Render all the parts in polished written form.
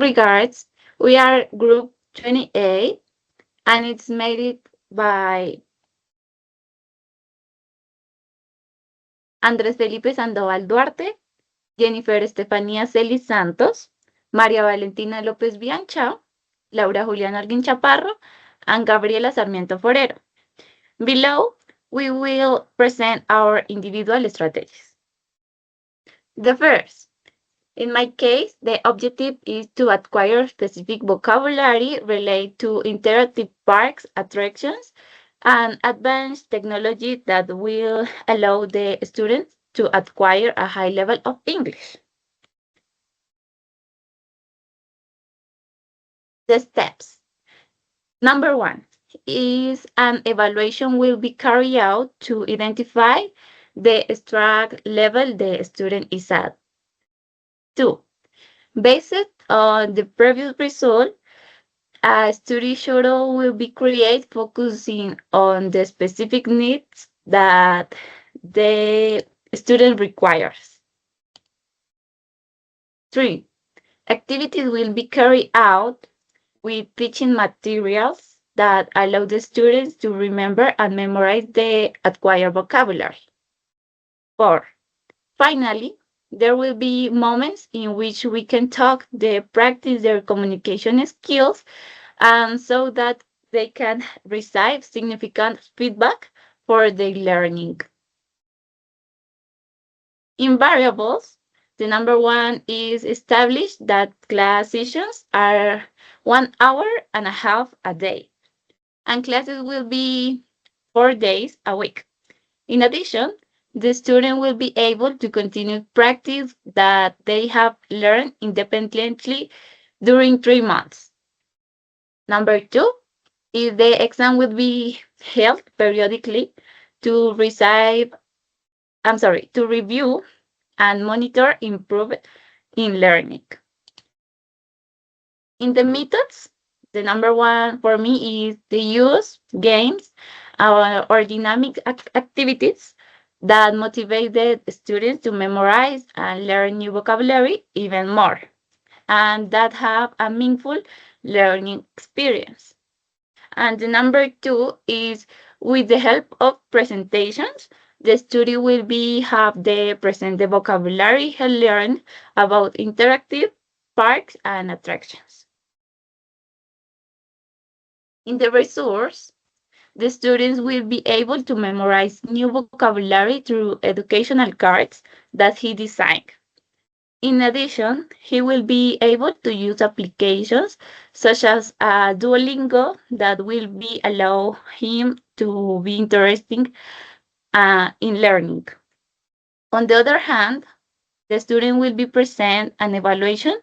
Regards, we are group 28 and it's made by Andrés Felipe Sandoval Duarte, Jennifer Estefanía Celis Santos, María Valentina López Biancha, Laura Juliana Arguín Chaparro, and Gabriela Sarmiento Forero. Below, we will present our individual strategies. The first, in my case, the objective is to acquire specific vocabulary related to interactive parks, attractions, and advanced technology that will allow the students to acquire a high level of English. The steps. Number one is an evaluation will be carried out to identify the strength level the student is at. Two, based on the previous result, a study schedule will be created focusing on the specific needs that the student requires. Three, activities will be carried out with teaching materials that allow the students to remember and memorize the acquired vocabulary. Four, finally, there will be moments in which we can talk, they practice their communication skills, and so that they can receive significant feedback for their learning. In variables, the number one is established that class sessions are 1 hour and a half a day, and classes will be 4 days a week. In addition, the student will be able to continue practice that they have learned independently during 3 months. Number two is the exam will be held periodically to to review and monitor improvement in learning. In the methods, the number one for me is the use games or dynamic activities that motivate the students to memorize and learn new vocabulary even more, and that have a meaningful learning experience. And the number two is with the help of presentations, the student will be have the present the vocabulary he learned about interactive parks and attractions. In the resource, the students will be able to memorize new vocabulary through educational cards that he designed. In addition, he will be able to use applications such as Duolingo that will be allow him to be interesting in learning. On the other hand, the student will be present an evaluation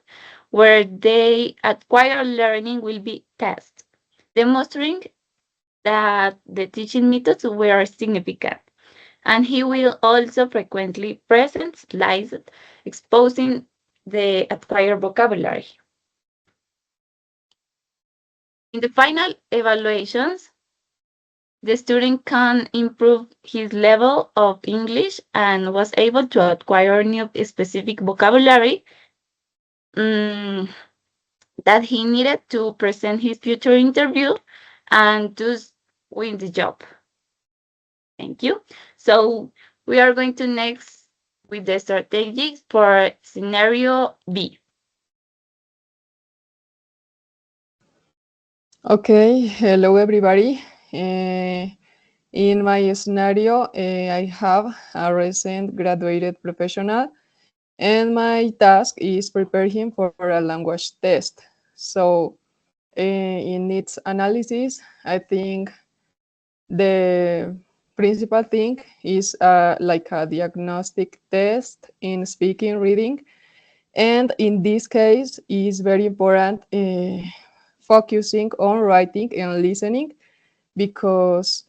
where they acquire learning will be tested, demonstrating that the teaching methods were significant. And he will also frequently present slides exposing the acquired vocabulary. In the final evaluations, the student can improve his level of English and was able to acquire new specific vocabulary that he needed to present his future interview and thus win the job. Thank you. So we are going to next with the strategies for scenario B. Okay, hello everybody. In my scenario, I have a recent graduated professional, and my task is prepare him for a language test. So, in its analysis, I think the principal thing is like a diagnostic test in speaking, reading, and in this case, is very important focusing on writing and listening because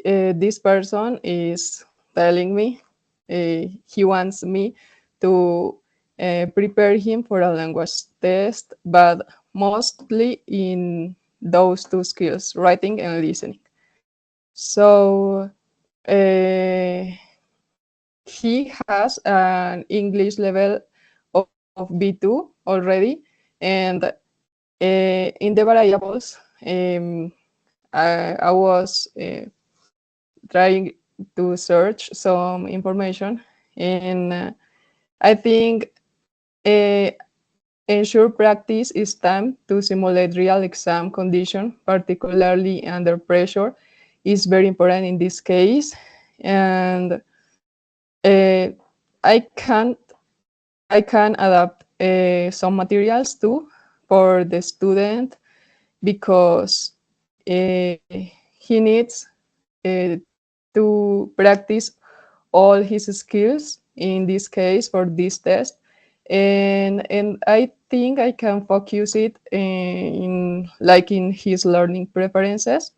this person is telling me he wants me to prepare him for a language test, but mostly in those two skills, writing and listening. So he has an English level of B2 already, And in the variables, I was trying to search some information, and I think uh, ensure practice is time to simulate real exam condition, particularly under pressure, is very important in this case. And uh, I can I can adapt some materials too for the student because he needs uh, to practice all his skills in this case for this test, and I think I can focus it in his learning preferences.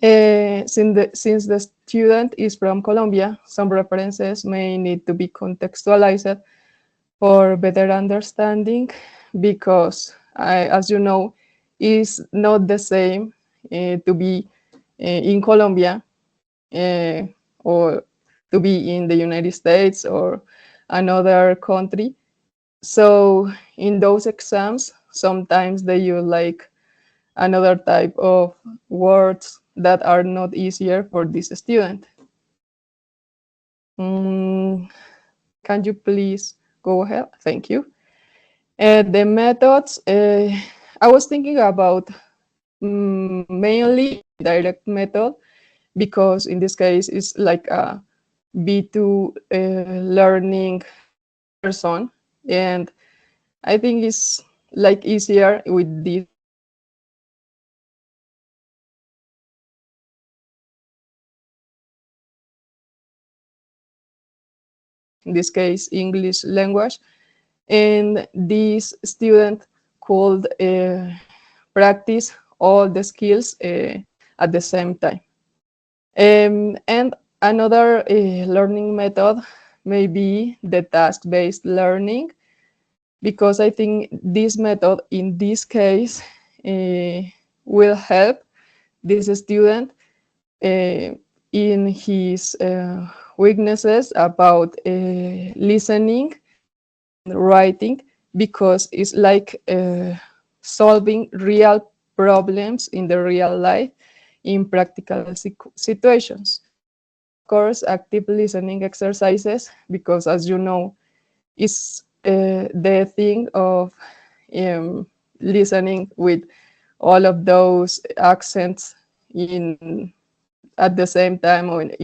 Since the student is from Colombia, some references may need to be contextualized for better understanding because, as you know, is not the same to be in Colombia uh, or to be in the United States or another country. So in those exams, sometimes they use like another type of words that are not easier for this student. Mm, can you please go ahead? Thank you. The methods, I was thinking about mainly direct method because in this case it's like a B2 learning person, and I think it's like easier with this in this case English language, and this student could practice all the skills at the same time. And another learning method may be the task-based learning, because I think this method in this case uh, will help this student uh, in his weaknesses about listening and writing, because it's like solving real problems in the real life in practical situations. And of course, active listening exercises, because as you know, it's the thing of listening with all of those accents in at the same time or in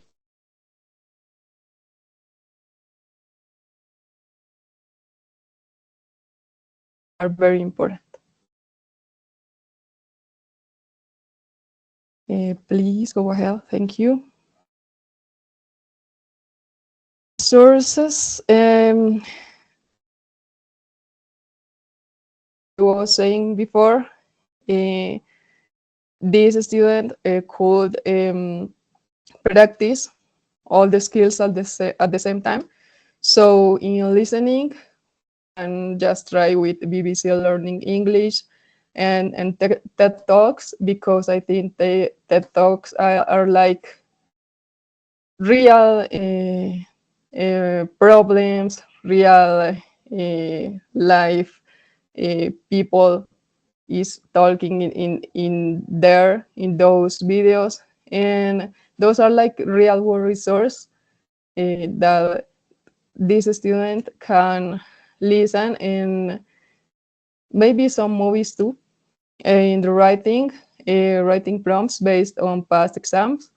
are very important. Please go ahead. Thank you. Sources. I was saying before, uh, this student could practice all the skills at the same time. So in listening, and just try with BBC Learning English and TED Talks, because I think TED Talks are like real problems, real life people is talking in there in those videos, and those are like real world resource that this student can listen, and maybe some movies too in the writing prompts based on past exams.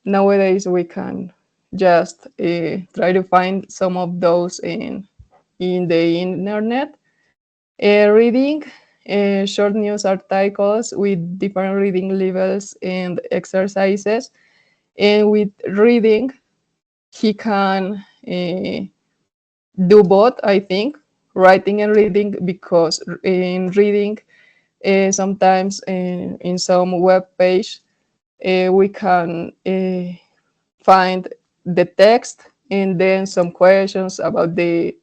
Nowadays we can just try to find some of those in the internet. Reading short news articles with different reading levels and exercises. And with reading, he can do both, I think, writing and reading, because in reading, sometimes in some web page, we can find the text and then some questions about the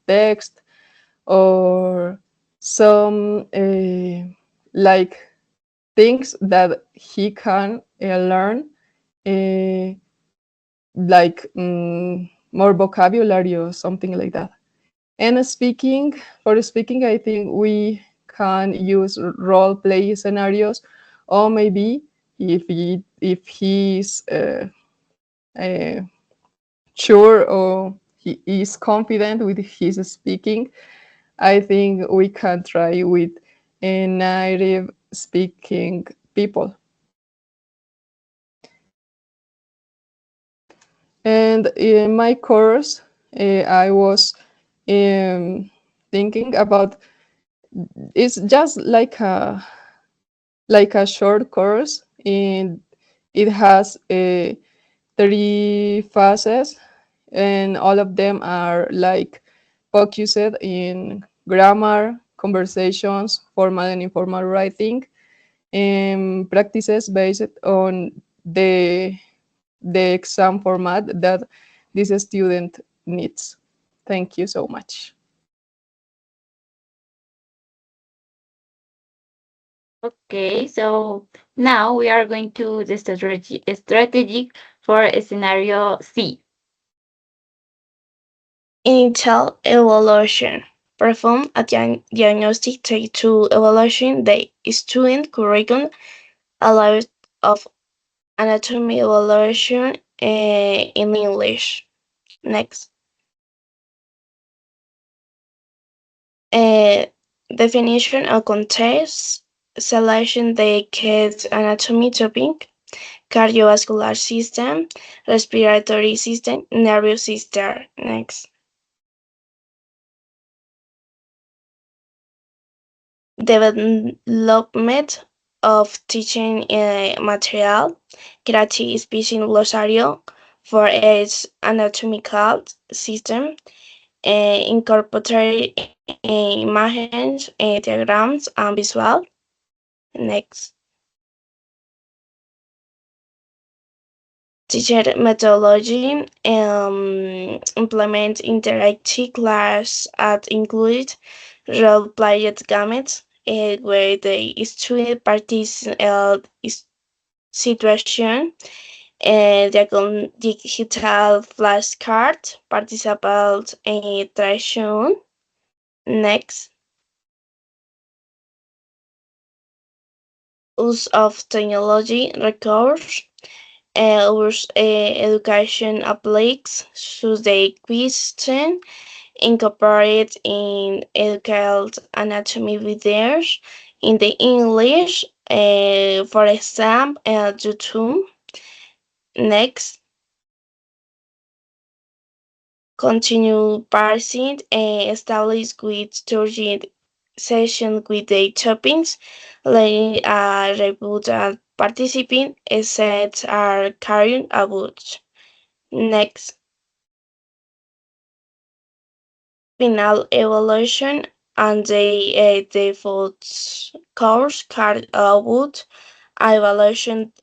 text, or some like things that he can learn, uh, like more vocabulary or something like that. And for speaking, I think we can use role play scenarios, or maybe if he's uh, sure or he is confident with his speaking, I think we can try with a native speaking people. And in my course, I was thinking about, it's just like a short course, and it has 3 phases, and all of them are like focused in grammar, conversations, formal and informal writing, and practices based on the the exam format that this student needs. Thank you so much. Okay, so now we are going to the strategy for scenario C. Initial evaluation. Perform a diagnostic take to evaluation the student curriculum, allows of anatomy evaluation in English. Next. Uh, Definition of context. Selection the kids anatomy topic, cardiovascular system, respiratory system, nervous system. Next. Development of teaching material, creative species glossario for its anatomical system, incorporate images, diagrams, and visual. Next. Teacher methodology, implement interactive class that include role-played games where the student participate situation, digital flashcard, participant interaction. Next, use of technology records, use education applies, choose the question, incorporate in educational anatomy videos in the English, for example, YouTube. Next, continue parsing and establish with turgid session with the toppings, letting reboot and participant sets are carrying about. Next, final evaluation and the default course card out evaluation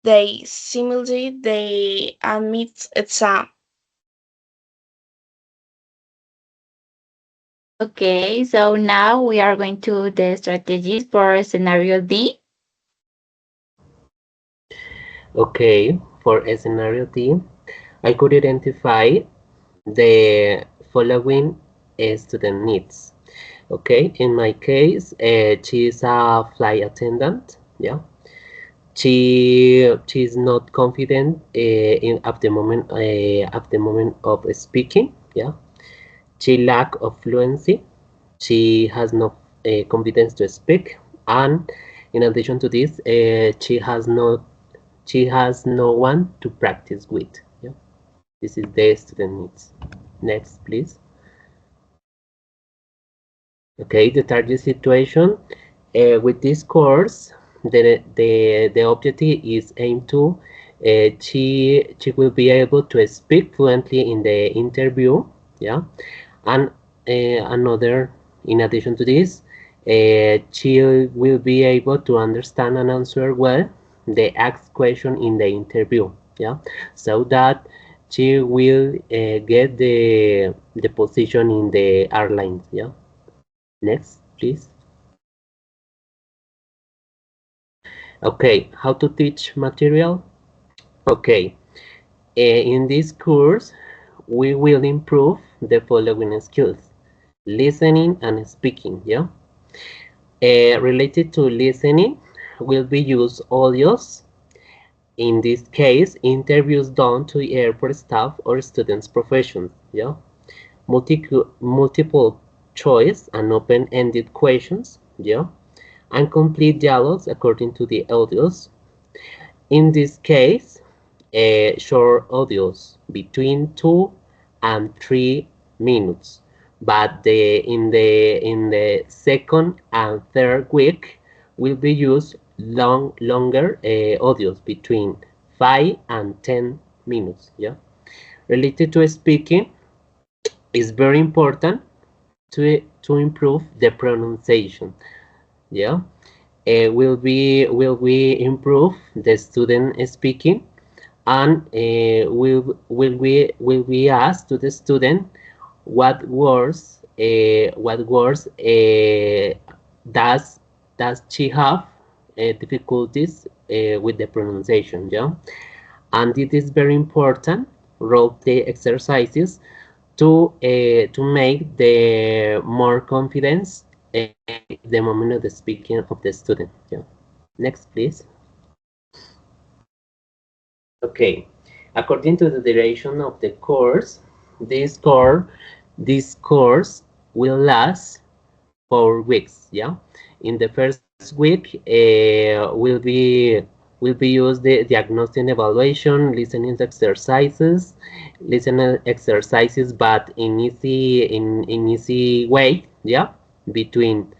they simulate the admit exam. Okay, so now we are going to the strategies for scenario D. Okay, for scenario D, I could identify the following student needs. Okay, in my case, she is a flight attendant. Yeah, she's not confident in at the moment of speaking. Yeah, she lack of fluency. She has no confidence to speak, and in addition to this, she has no one to practice with. Yeah, this is the student needs. Next, please. Okay, the target situation. With this course, the objective is aimed to she will be able to speak fluently in the interview. Yeah, and another, in addition to this, she will be able to understand and answer well the asked question in the interview. Yeah, so that she will get the position in the airlines. Yeah. Next, please. Okay, how to teach material? Okay, in this course, we will improve the following skills: listening and speaking. Yeah. Related to listening, will be use audios. In this case, interviews done to airport staff or students' professions. Yeah. Multiple choice and open-ended questions. Yeah. And complete dialogues according to the audios. In this case, short audios between 2 and 3 minutes. But in the second and third week will be used longer audios between 5 and 10 minutes. Yeah, related to speaking, is very important to improve the pronunciation. Yeah, will we improve the student speaking, and will we ask to the student what words does she have difficulties with the pronunciation. Yeah, and it is very important role play exercises to make the more confidence the moment of the speaking of the student. Yeah. Next, please. Okay, according to the duration of the course, this course will last 4 weeks. Yeah, in the first week, will be used the diagnostic evaluation, listening exercises, but in easy way. Yeah, between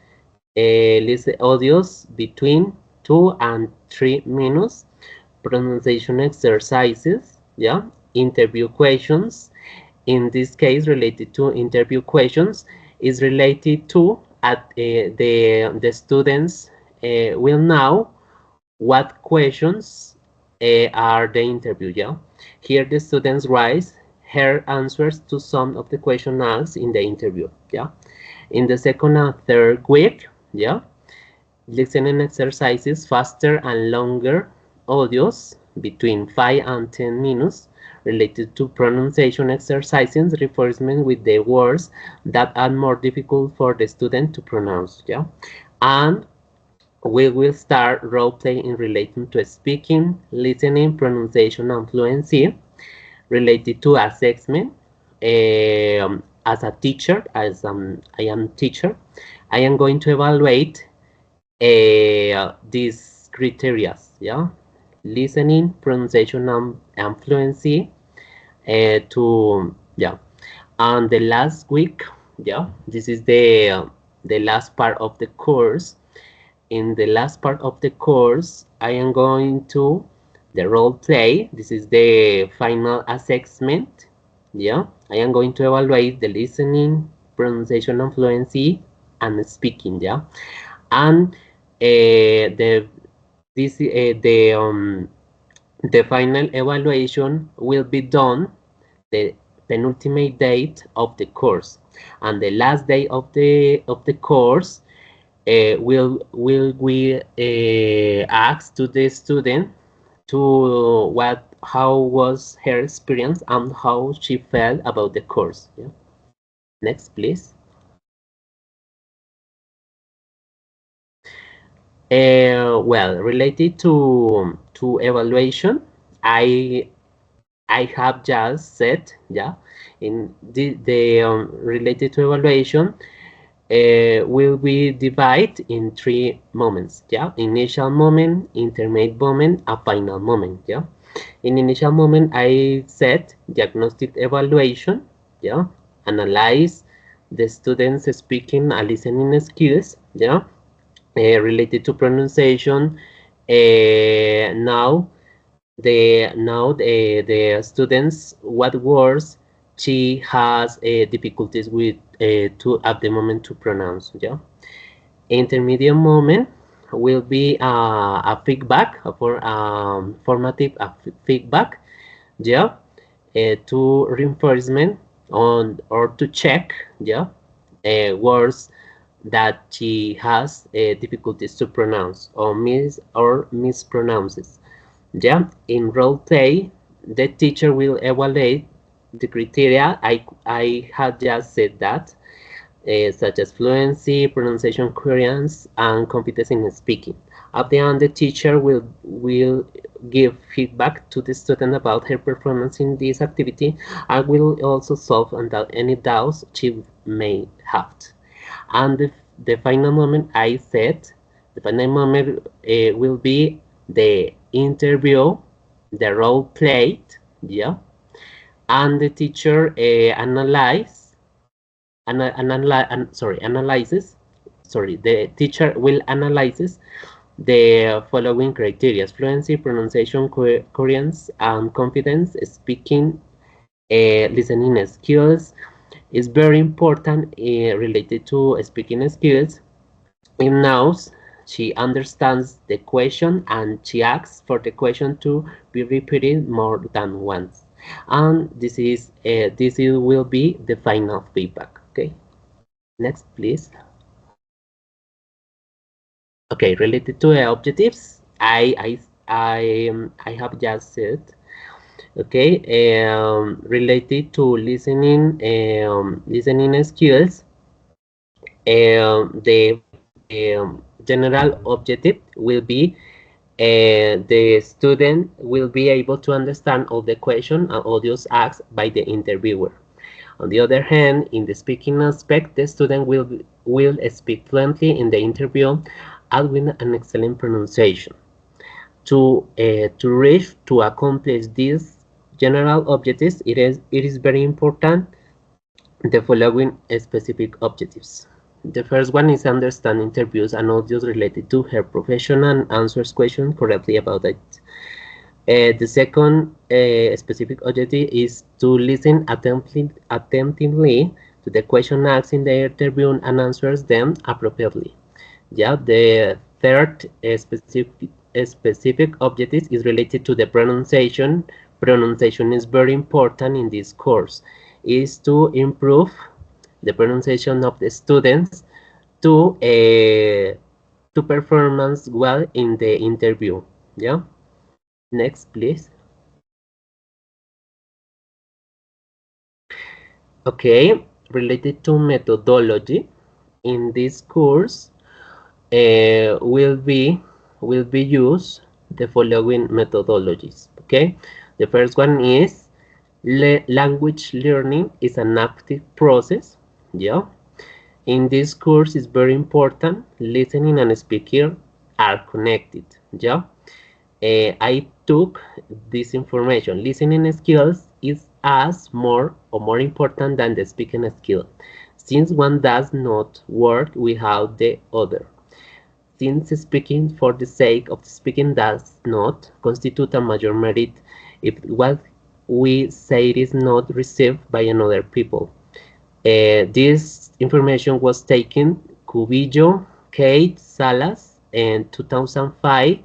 listen audios between 2 and 3 minutes, pronunciation exercises. Yeah, interview questions. In this case, related to interview questions, is related to the students will know what questions are the interview. Yeah, here the students write her answers to some of the question asked in the interview. Yeah, in the second and third week. Yeah, listening exercises, faster and longer audios between 5 and 10 minutes, related to pronunciation exercises, reinforcement with the words that are more difficult for the student to pronounce. Yeah, and we will start role playing in relation to speaking, listening, pronunciation, and fluency, related to assessment. As a teacher, as I am teacher, I am going to evaluate these criteria. Yeah, listening, pronunciation, and fluency. To Yeah, and the last week. Yeah, this is the last part of the course. In the last part of the course, I am going to the role play. This is the final assessment. Yeah, I am going to evaluate the listening, pronunciation, and fluency, and speaking. Yeah, and the this the final evaluation will be done the penultimate date of the course, and the last day of the course will we ask to the student to what how was her experience and how she felt about the course. Yeah. Next, please. Well, related to evaluation, I I have just said. Yeah, in the related to evaluation, will be divided in 3 moments. Yeah, initial moment, intermediate moment, a final moment. Yeah, in initial moment, I said diagnostic evaluation. Yeah, analyze the students speaking and listening skills. Yeah, related to pronunciation. Now the students, what words she has difficulties with to at the moment to pronounce. Yeah, intermediate moment will be a feedback for formative feedback. Yeah, to reinforcement on or to check. Yeah, words that she has difficulties to pronounce or mispronounces. Yeah, in role play, the teacher will evaluate the criteria, I had just said that, such as fluency, pronunciation coherence, and competence in speaking. At the end, the teacher will give feedback to the student about her performance in this activity and will also solve any doubts she may have. And the final moment I said, the final moment will be the interview, the role played, yeah, and the teacher analyzes. Sorry, the teacher will analyzes the following criteria: fluency, pronunciation, coherence, and confidence, speaking, listening skills. Is very important related to speaking skills. In nouns, she understands the question and she asks for the question to be repeated more than once. And will be the final feedback. Okay, next, please. Okay, related to the objectives, I have just said. Okay, related to listening skills, the general objective will be the student will be able to understand all the question and audios asked by the interviewer. On the other hand, in the speaking aspect, the student will speak fluently in the interview and with an excellent pronunciation. To accomplish these general objectives, it is very important the following specific objectives. The first one is understand interviews and audios related to her profession and answers questions correctly about it. The second specific objective is to listen attentively to the question asked in the interview and answers them appropriately. Yeah, the third specific objective is related to the pronunciation. Pronunciation is very important in this course. Is to improve the pronunciation of the students to performance well in the interview. Yeah. Next, please. Okay, related to methodology, in this course will be used the following methodologies. Okay, the first one is language learning is an active process. Yeah, in this course is very important. Listening and speaking are connected. Yeah, I took this information. Listening skills is as more important than the speaking skill, since one does not work without the other. Since speaking for the sake of speaking does not constitute a major merit if what we say is not received by another people. This information was taken Cubillo, Kate, Salas, and 2005,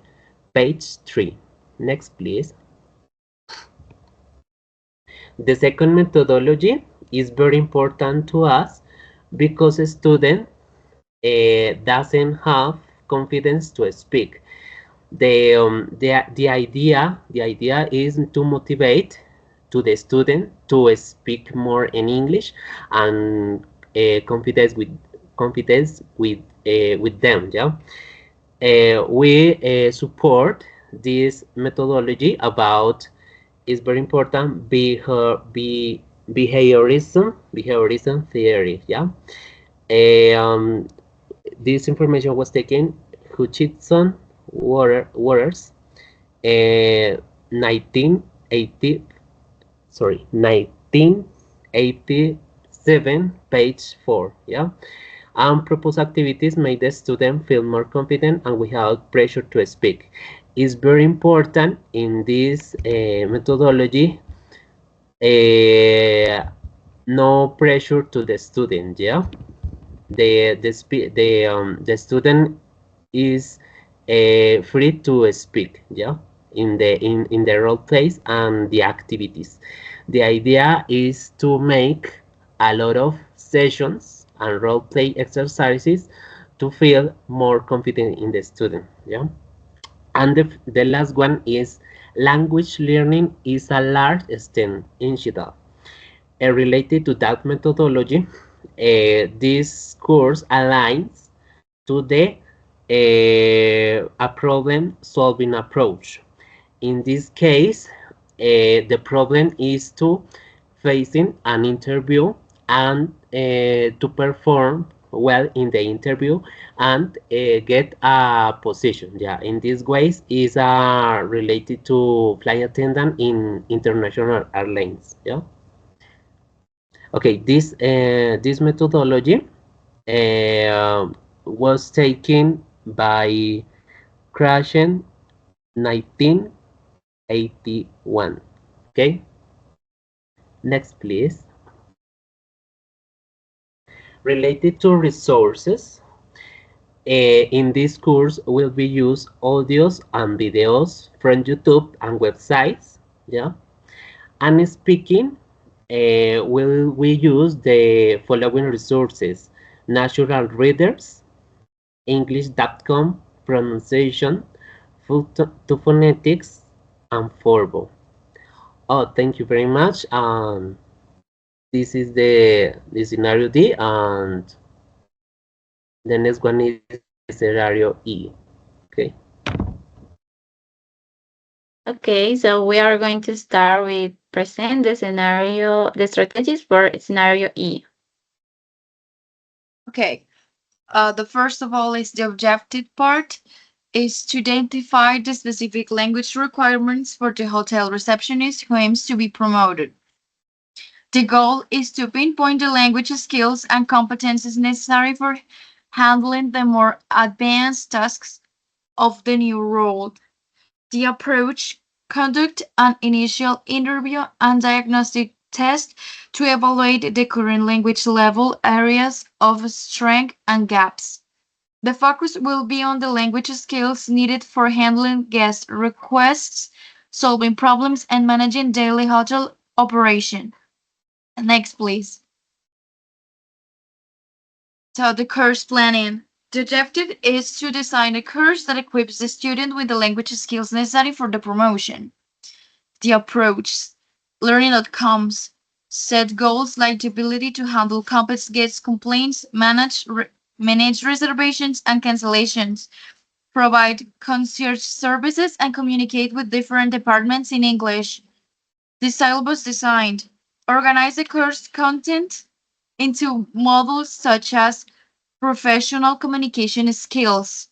page 3. Next, please. The second methodology is very important to us because a student doesn't have confidence to speak. The idea is to motivate to the student to speak more in English and confidence with them. Yeah, we support this methodology about is very important behaviorism theory. Yeah, um, this information was taken Hutchinson Waters, 1980, 1987, page 4. Yeah, and propose activities make the student feel more confident and without pressure to speak. It's very important in this methodology. No pressure to the student. Yeah, the student is free to speak. Yeah, in the role plays and the activities. The idea is to make a lot of sessions and role play exercises to feel more confident in the student. Yeah, and the last one is language learning is a large STEM initiative. Related to that methodology, this course aligns to the a problem solving approach. In this case, the problem is to facing an interview and to perform well in the interview and get a position. Yeah, in these ways is related to flight attendant in international airlines. Yeah. Okay, this methodology uh, was taken by Krashen 1981. Okay, next please. Related to resources, in this course will be used audios and videos from YouTube and websites. Yeah, and speaking, will we use the following resources: natural readers, English.com, pronunciation, to phonetics, and Forbo. Oh, thank you very much. This is the scenario D, and the next one is scenario E. Okay. Okay, so we are going to start with present the scenario, the strategies for scenario E. Okay. The first of all is the objective part is to identify the specific language requirements for the hotel receptionist who aims to be promoted. The goal is to pinpoint the language skills and competencies necessary for handling the more advanced tasks of the new role. The approach conduct an initial interview and diagnostic test to evaluate the current language level, areas of strength and gaps. The focus will be on the language skills needed for handling guest requests, solving problems, and managing daily hotel operation. Next, please. So the course planning. The objective is to design a course that equips the student with the language skills necessary for the promotion. The approach, learning outcomes, set goals like the ability to handle complex guest complaints, manage reservations and cancellations, provide concierge services, and communicate with different departments in English. The syllabus designed, organize the course content into modules such as professional communication skills.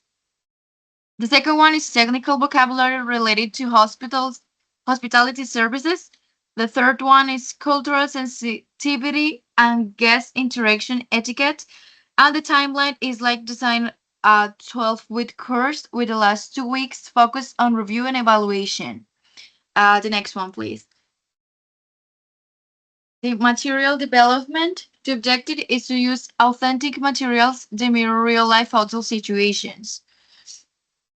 The second one is technical vocabulary related to hospitality services. The third one is cultural sensitivity and guest interaction etiquette. And the timeline is like design a 12-week course with the last 2 weeks focused on review and evaluation. The next one, please. The material development. The objective is to use authentic materials that mirror real life hotel situations.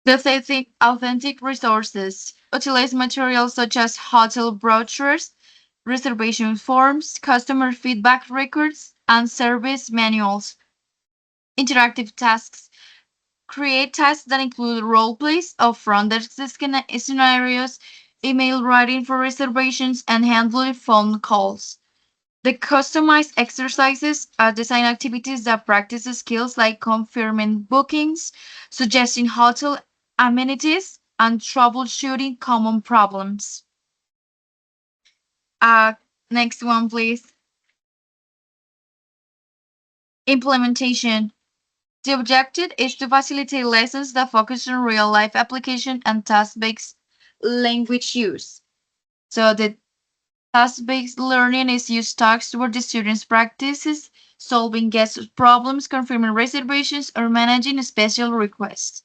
The authentic resources. Utilize materials such as hotel brochures, reservation forms, customer feedback records, and service manuals. Interactive tasks. Create tasks that include role plays of front desk scenarios, email writing for reservations, and handling phone calls. The customized exercises design activities that practice skills like confirming bookings, suggesting hotel amenities, and troubleshooting common problems. Uh, Next one, please. Implementation. The objective is to facilitate lessons that focus on real life application and task based language use. So the task-based learning is used tasks where the students practices solving guest problems, confirming reservations, or managing special requests.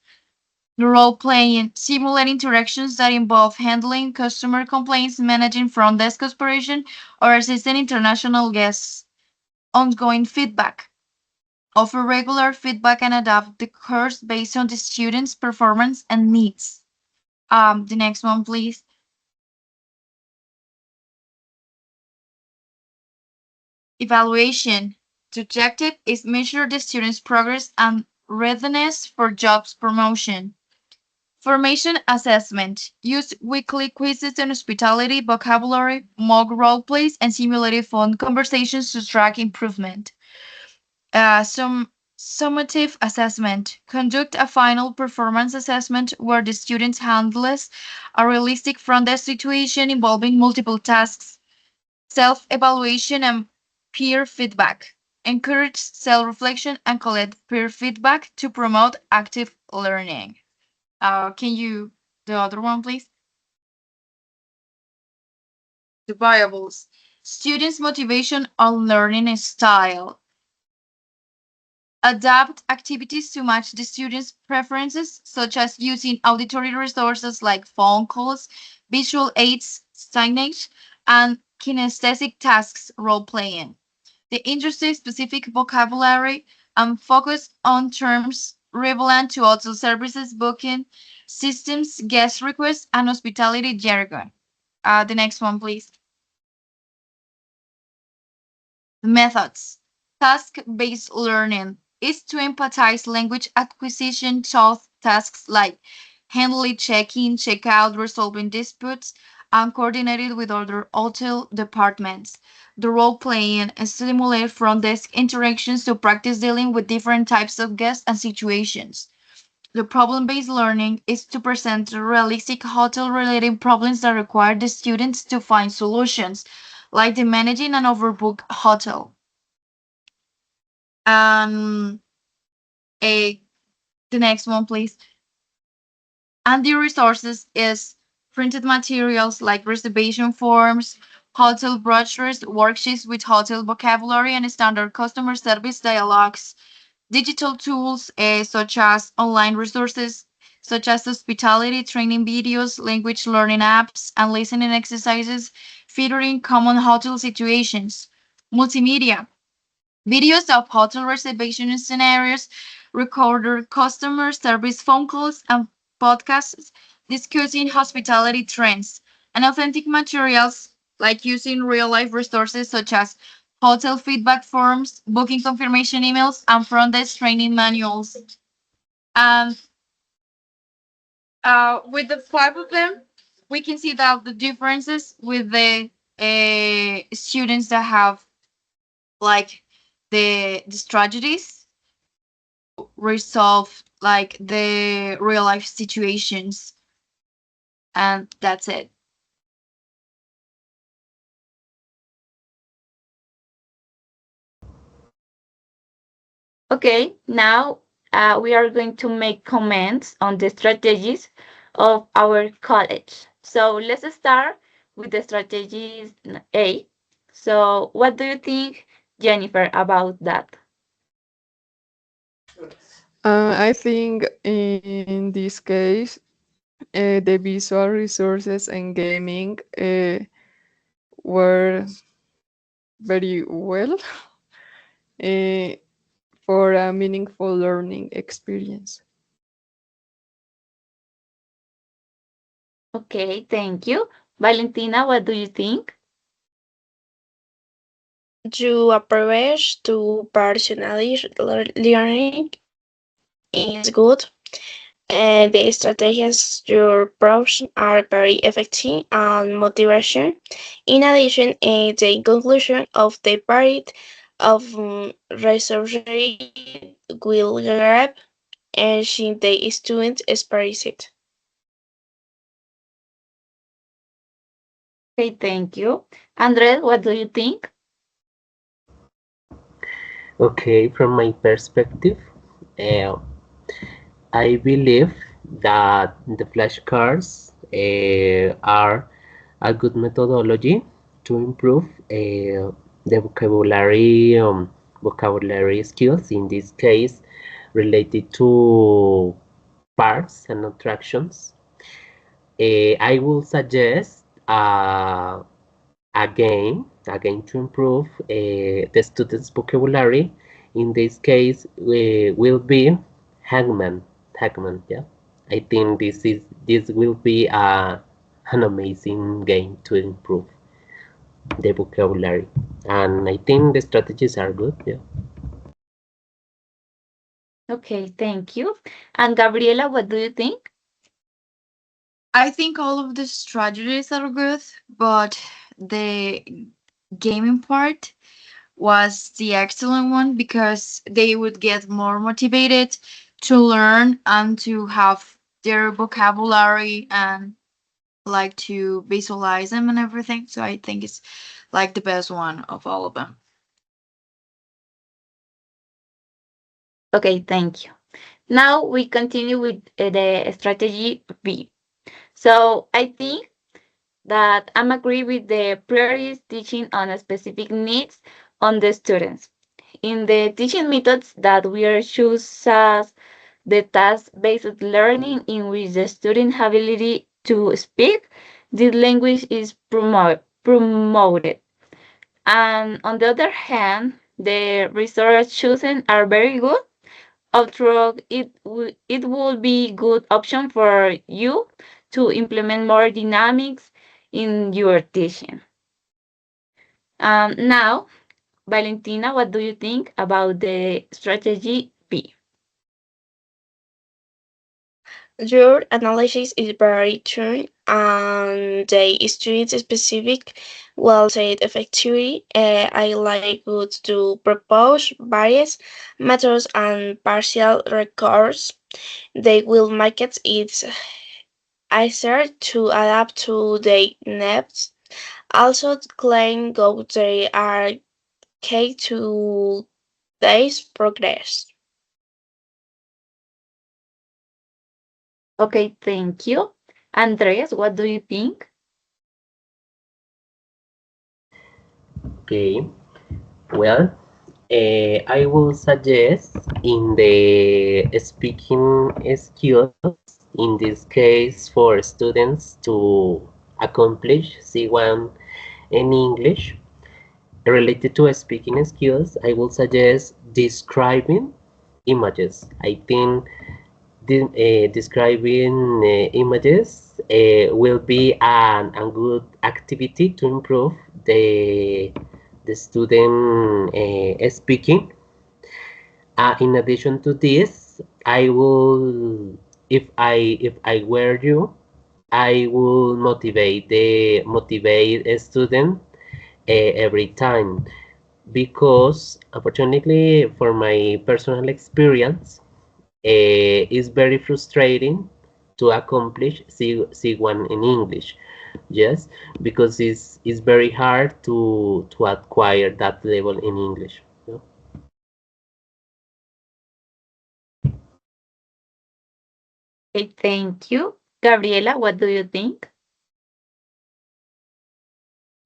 The role-playing simulate interactions that involve handling customer complaints, managing front desk operation, or assisting international guests. Ongoing feedback. Offer regular feedback and adapt the course based on the student's performance and needs. The next one, please. Evaluation. The objective is measure the student's progress and readiness for jobs promotion. Formation assessment. Use weekly quizzes on hospitality, vocabulary, mock role plays, and simulated phone conversations to track improvement. Some summative assessment. Conduct a final performance assessment where the student handles a realistic front desk situation involving multiple tasks, self evaluation, and peer feedback. Encourage self reflection and collect peer feedback to promote active learning. Can you, the other one, please? The variables. Students' motivation on learning style. Adapt activities to match the students' preferences, such as using auditory resources like phone calls, visual aids, signage, and kinesthetic tasks role playing. The industry specific vocabulary and focus on terms relevant to hotel services booking, systems, guest requests, and hospitality jargon. The next one, please. Methods. Task-based learning is to empathize language acquisition through tasks like handling check-in, check-out, resolving disputes, and coordinated with other hotel departments. The role-playing stimulates front desk interactions to practice dealing with different types of guests and situations. The problem-based learning is to present realistic hotel-related problems that require the students to find solutions, like the managing an overbooked hotel. Um, a The next one, please. And the resources is printed materials like reservation forms, hotel brochures, worksheets with hotel vocabulary and standard customer service dialogues, digital tools such as online resources such as hospitality training videos, language learning apps, and listening exercises featuring common hotel situations, multimedia. Videos of hotel reservation scenarios, recorded customer service phone calls, and podcasts discussing hospitality trends, and authentic materials like using real life resources such as hotel feedback forms, booking confirmation emails, and front desk training manuals. And with the five of them, we can see that the differences with the students that have like the strategies resolve like the real life situations, and that's it. Okay, now we are going to make comments on the strategies of our college. So let's start with the strategies A. So, what do you think, Jennifer, about that? I think in this case, the visual resources and gaming were very well uh, for a meaningful learning experience. Okay, thank you. Valentina, what do you think? Your approach to personalized learning is good, and the strategies you propose are very effective and motivation. In addition, the conclusion of the part of research will grab and the student spirit. Okay, thank you. Andres, what do you think? Okay, from my perspective, uh, I believe that the flashcards are a good methodology to improve the vocabulary skills. In this case, related to parks and attractions. I will suggest a game to improve the students' vocabulary. In this case, will be Hangman. Hangman, yeah. I think this will be an amazing game to improve the vocabulary, and I think the strategies are good. Yeah. Okay, thank you. And Gabriela, what do you think? I think all of the strategies are good, but the gaming part was the excellent one because they would get more motivated to learn and to have their vocabulary and like to visualize them and everything. So I think it's like the best one of all of them. Okay, thank you. Now we continue with the strategy B. So I think that I'm agree with the priorities teaching on a specific needs on the students. In the teaching methods that we are choose as the task-based learning in which the student ability to speak this language is promoted. And on the other hand, the resource chosen are very good. Although it would be good option for you to implement more dynamics in your teaching. Now, Valentina, what do you think about the strategy B? Your analysis is very true, and the student specific well said effectively. I like would to propose various methods and partial records. They will make it easier to adapt to the needs. Also, claim go they are key to day's progress. Okay, thank you. Andres, what do you think? Okay, well, I will suggest in the speaking skills, in this case for students to accomplish C1 in English, related to speaking skills, I will suggest describing images. I think describing images will be a good activity to improve the student speaking. In addition to this, I will, if I were you, I will motivate a student every time, because unfortunately for my personal experience, it's very frustrating to accomplish C1 in English. Yes, because it's very hard to acquire that level in English. Okay, thank you. Gabriela, what do you think?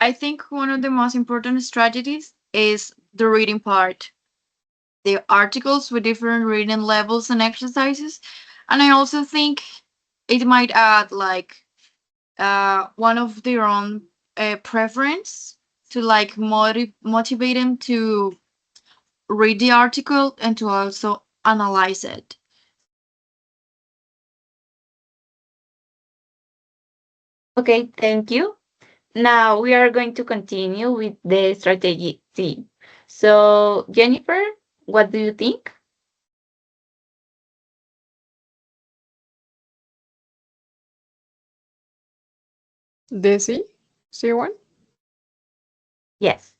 I think one of the most important strategies is the reading part. The articles with different reading levels and exercises. And I also think it might add like one of their own preference to like motivate them to read the article and to also analyze it. Okay, thank you. Now we are going to continue with the strategy C. So, Jennifer, what do you think? Desi, C1? Yes.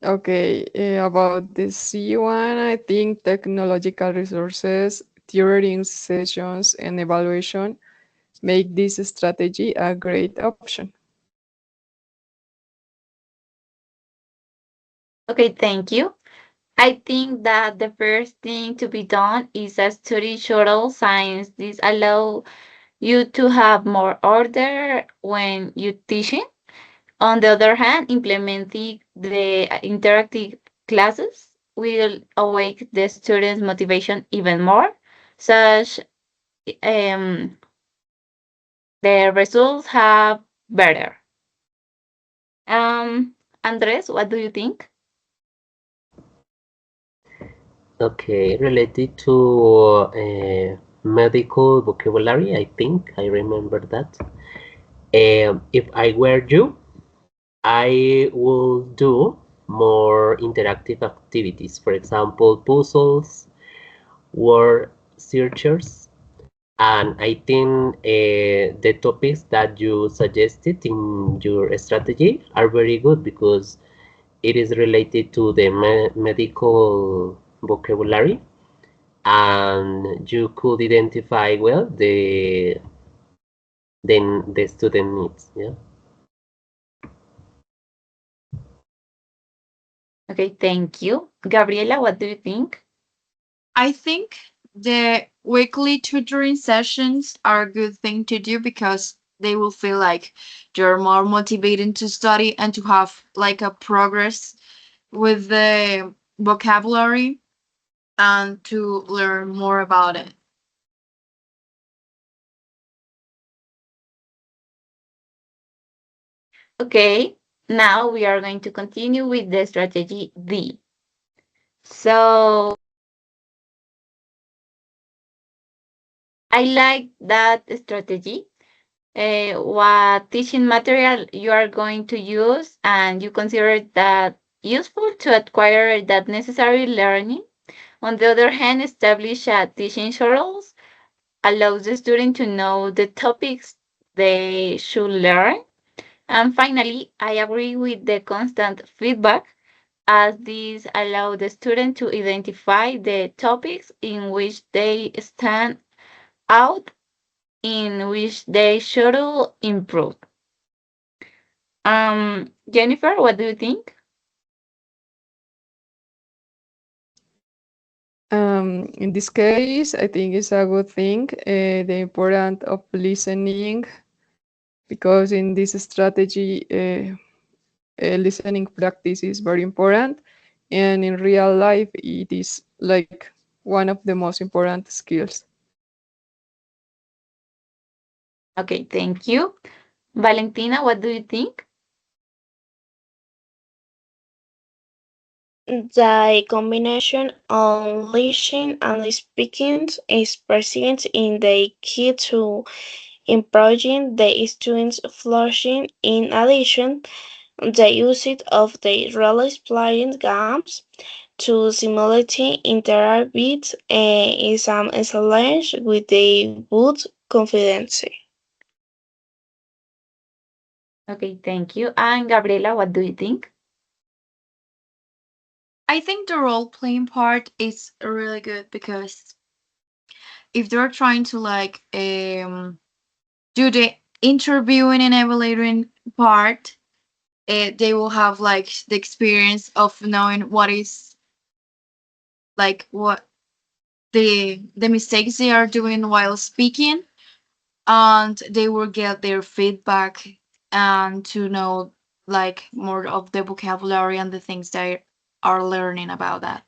Okay, about the C1, I think technological resources, tutoring sessions, and evaluation make this strategy a great option. Okay, thank you. I think that the first thing to be done is a study shuttle science. This allow you to have more order when you teaching. On the other hand, implementing the interactive classes will awake the students' motivation even more. Such um, the results have better. Andres, what do you think? Okay, related to medical vocabulary, I think I remember that. If I were you, I will do more interactive activities. For example, puzzles, word searchers, And I think the topics that you suggested in your strategy are very good because it is related to the medical vocabulary, and you could identify well the student needs. Yeah. Okay, thank you. Gabriela, what do you think? I think the weekly tutoring sessions are a good thing to do because they will feel like you're more motivated to study and to have like a progress with the vocabulary and to learn more about it. Okay, now we are going to continue with the strategy D. So I like that strategy. What teaching material you are going to use, and you consider that useful to acquire that necessary learning. On the other hand, establish a teaching schedules allows the student to know the topics they should learn. And finally, I agree with the constant feedback, as these allow the student to identify the topics in which they stand out, in which they should improve. Jennifer, what do you think? In this case, I think it's a good thing. The importance of listening, because in this strategy, listening practice is very important, and in real life, it is like one of the most important skills. Okay, thank you. Valentina, what do you think? The combination of listening and speaking is present in the key to improving the students' flourishing. In addition, the use of the role-playing games to simulate interactive is an challenge with the good confidence. Okay, thank you. And Gabriela, what do you think? I think the role playing part is really good because if they're trying to like do the interviewing and evaluating part, they will have like the experience of knowing what is like what the mistakes they are doing while speaking, and they will get their feedback and to know like more of the vocabulary and the things they are learning about that.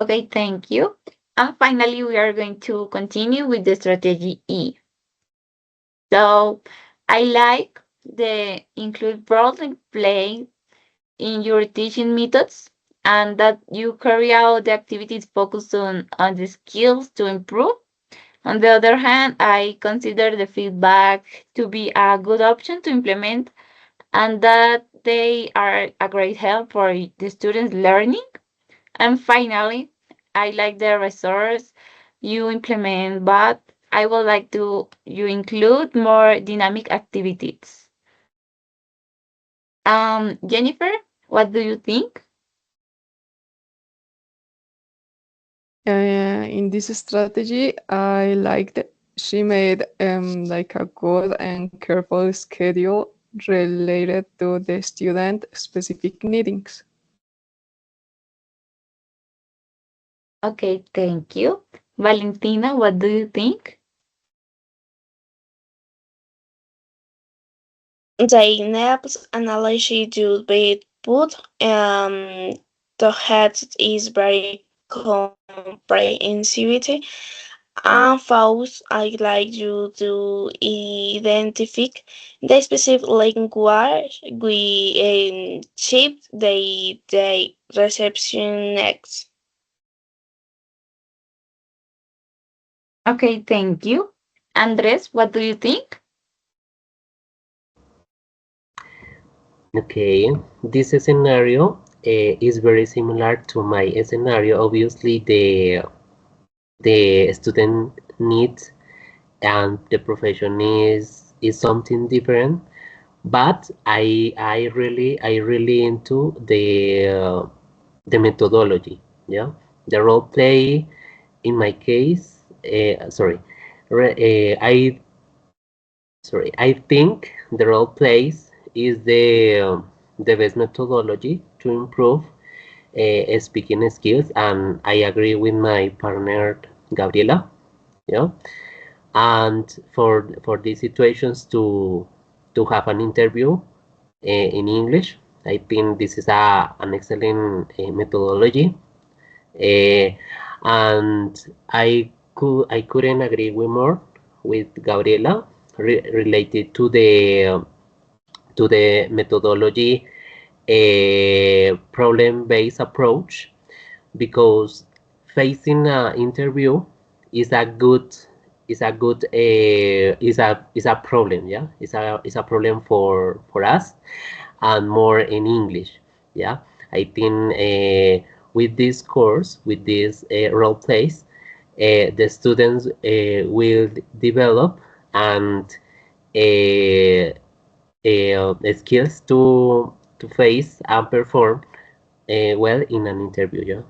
Okay, thank you. And finally, we are going to continue with the strategy E. So I like the include role play in your teaching methods, and that you carry out the activities focused on the skills to improve. On the other hand, I consider the feedback to be a good option to implement, and that they are a great help for the students' learning. And finally, I like the resource you implement, but I would like to you include more dynamic activities. Jennifer, what do you think? In this strategy, I liked she made like a good and careful schedule related to the student specific needs. Okay, thank you. Valentina, what do you think? The next analysis should be put the head is very comprehensive and first I like you to identify the specific language we ship the reception next. Okay, thank you. Andres, what do you think? Okay, this scenario is very similar to my scenario. Obviously, the student needs and the profession is something different. But I really into the methodology. Yeah, the role play in my case. I I think the role plays is the best methodology to improve speaking skills, and I agree with my partner Gabriela. Yeah, and for these situations to have an interview in English, I think this is an excellent methodology. Uh, and I couldn't agree with more with Gabriela related to the methodology problem-based approach, because facing an interview is a good is a problem. Yeah, it's a problem for us, and more in English. Yeah, I think with this course, with these role plays, the students will develop and skills to face and perform well in an interview. Yeah.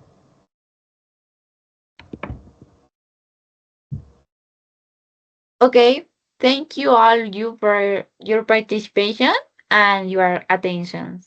Okay, thank you all you for your participation and your attention.